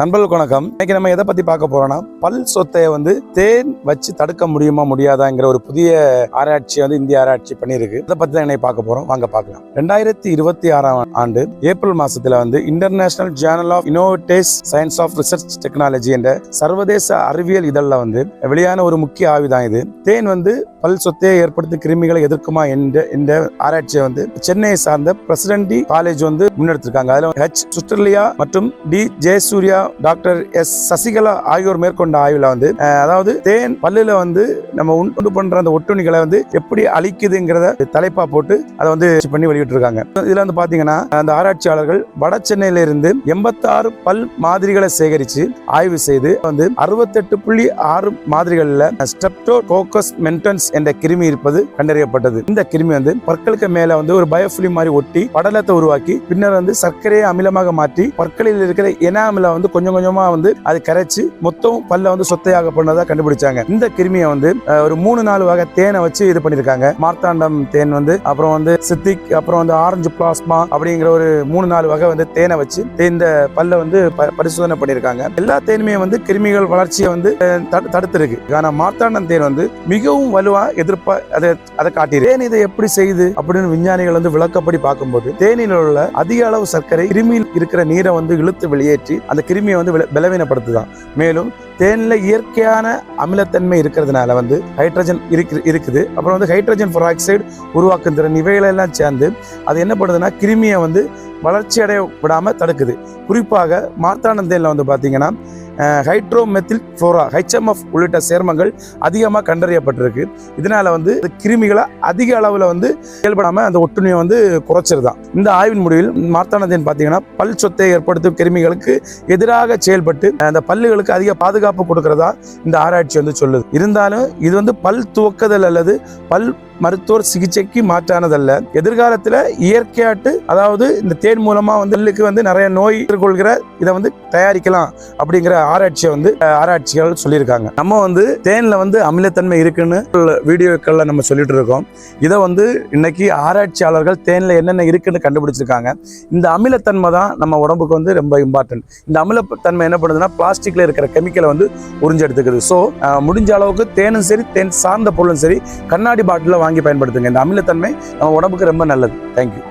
நண்பர்களுக்கு வணக்கம். இன்னைக்கு நம்ம எதை பத்தி பார்க்க போறோம்னா, பல் சொத்தையை தேன் வச்சு தடுக்க முடியுமா முடியாதாங்கிற ஒரு புதிய ஆராய்ச்சியை இந்திய ஆராய்ச்சி பண்ணியிருக்கு. இதை பத்தி தான் இன்னைக்கு பார்க்க போறோம். வாங்க பார்க்கலாம். 2026 ஆண்டு ஏப்ரல் மாசத்துல International Journal of Innovative Science of Research Technology என்ற சர்வதேச அறிவியல் இதழில் வெளியான ஒரு முக்கிய ஆய்வு தான் இது. தேன் பல் சொத்தையை ஏற்படுத்தும் கிருமிகளை எதிர்க்குமா என்ற ஆராய்ச்சியை சென்னையை சார்ந்த பிரசிடென்டி காலேஜ் முன்னெடுத்திருக்காங்க. அதுல ஹெச் சுட்டர்லியா மற்றும் D Jayasurya, doctor S Sasikala ஆகியோர் மேற்கொண்ட ஆய்வுல அதாவது தேன் பல்லுல நம்ம உண்டு பண்ற அந்த ஒட்டுணிகளை எப்படி அழிக்குதுங்கிறத தலைப்பா போட்டு அதை பண்ணி வெளியிட்டு இருக்காங்க. இதுல பாத்தீங்கன்னா அந்த ஆராய்ச்சியாளர்கள் வட சென்னையில இருந்து 86 பல் மாதிரிகளை சேகரிச்சு ஆய்வு செய்து 68.6 மாதிரிகள்ல ஸ்ட்ரெப்டோகோக்கஸ் மென்டன்ஸ் என்ற கிருமி இருப்பது கண்டறியப்பட்டது. இந்த கிருமி பற்களுக்கு மேல ஒரு பயோஃபிலிம் மாதிரி ஒட்டி படலத்தை உருவாக்கி பின்னர் சர்க்கரையை அமிலமாக மாற்றி பற்களில் இருக்கிற எனாமில கொஞ்சம் கொஞ்சமா அது கரைச்சு மொத்தம் பல்ல சொத்தையாக பண்ணதா கண்டுபிடிச்சாங்க. இந்த கிருமியை ஒரு 3-4 வகை தேனை வச்சு இது பண்ணிருக்காங்க. மார்த்தாண்டம் தேன் அப்புறம் சித்திக், அப்புறம் ஆரஞ்சு பிளாஸ்மா அப்படிங்கிற ஒரு 3-4 வகை தேனை வச்சு இந்த பல்ல பரிசோதனை பண்ணிருக்காங்க. எல்லா தேனுமே கிருமிகள் வளர்ச்சியை தடுத்திருக்கு. ஆனா மார்த்தாண்டம் தேன் மிகவும் வலுவா எதிர்ப்பா அதை காட்டியிருக்கு. தேன் இதை எப்படி செய்யுது அப்படின்னு விஞ்ஞானிகள் விளக்கப்படி பார்க்கும்போது, தேனில் உள்ள அதிக அளவு சர்க்கரை கிருமியில் இருக்கிற நீரை இழுத்து வெளியேற்றி அந்த கிருமியை பலவீனப்படுத்துதான். மேலும் தேன்ல இயற்கையான அமிலத்தன்மை இருக்கிறதுனால ஹைட்ரஜன் இருக்குது. அப்புறம் ஹைட்ரஜன் பெராக்சைடு உருவாக்கும் திறன் இவைகளெல்லாம் சேர்ந்து அது என்ன பண்ணுதுன்னா கிருமியை வளர்ச்சி அடைய விடாம தடுக்குது. குறிப்பாக மார்த்தாண்டம் தேன்ல பாத்தீங்கன்னா ஹைட்ரோமெத்தில் ஃப்ளோரா HMF உள்ளிட்ட சேர்மங்கள் அதிகமாக கண்டறியப்பட்டிருக்கு. இதனால கிருமிகளை அதிக அளவில் செயல்படாம அந்த ஒட்டுணியை குறைச்சிருதான். இந்த ஆய்வின் முடிவில் மார்த்தாண்டம் தேன் பார்த்தீங்கன்னா பல் சொத்தை ஏற்படுத்தும் கிருமிகளுக்கு எதிராக செயல்பட்டு அந்த பல்லுகளுக்கு அதிக பாதுகாப்பு கொடுக்கறதா இந்த ஆராய்ச்சி சொல்லுது. இருந்தாலும் இது பல் துவக்குதல் அல்லது பல் மருத்துவர் சிகிச்சைக்கு மாற்றானதல்ல. எதிர்காலத்துல இயற்கையாட்டு, அதாவது இந்த தேன் மூலமா பல்லுக்கு நிறைய நோய் எதிர்கொள்கிற இதை தயாரிக்கலாம் அப்படிங்கிற ஆராய்ச்சிகள் சொல்லியிருக்காங்க. நம்ம தேன்ல அமிலத்தன்மை இருக்குன்னு வீடியோக்கள்ல நம்ம சொல்லிட்டு இருக்கோம். இதை இன்னைக்கு ஆராய்ச்சியாளர்கள் தேன்ல என்னென்ன இருக்குன்னு கண்டுபிடிச்சிருக்காங்க. இந்த அமிலத்தன்மை தான் நம்ம உடம்புக்கு ரொம்ப இம்பார்ட்டன்ட். இந்த அமிலத்தன்மை என்ன பண்ணுதுன்னா பிளாஸ்டிக்ல இருக்கிற கெமிக்கலை உறிஞ்செடுத்துக்குது. ஸோ முடிஞ்ச அளவுக்கு தேனும் சரி, தேன் சார்ந்த பொருளும் சரி, கண்ணாடி பாட்டில வாங்கி பயன்படுத்துங்க. இந்த அமிலத்தன்மை நம்ம உடம்புக்கு ரொம்ப நல்லது. தேங்க்யூ.